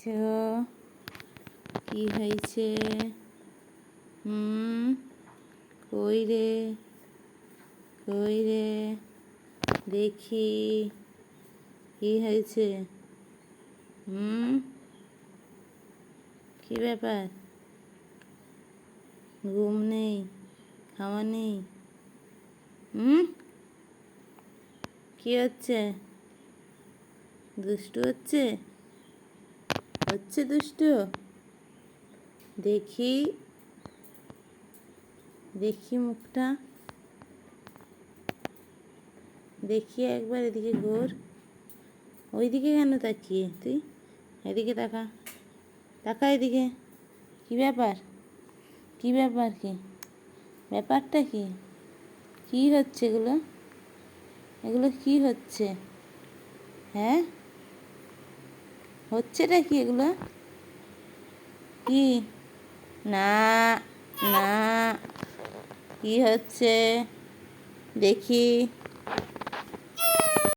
দেখছো কি হয়েছে? কই রে, কই রে, দেখি কি হয়েছে? কি ব্যাপার? ঘুম নেই, খাওয়া নেই? কি হচ্ছে? দুষ্টু হচ্ছে? হচ্ছে দুষ্টু? দেখি, দেখি মুখটা, দেখি একবার এদিকে ঘোর। ওইদিকে কেন তাকিয়ে তুই? এদিকে তাকা, তাকা এদিকে। কি ব্যাপার? কি ব্যাপার? কি ব্যাপারটা? কি কি হচ্ছে এগুলো? এগুলো কি হচ্ছে? হ্যাঁ, হচ্ছেটা কি এগুলো? কি? না, না, কি হচ্ছে দেখি?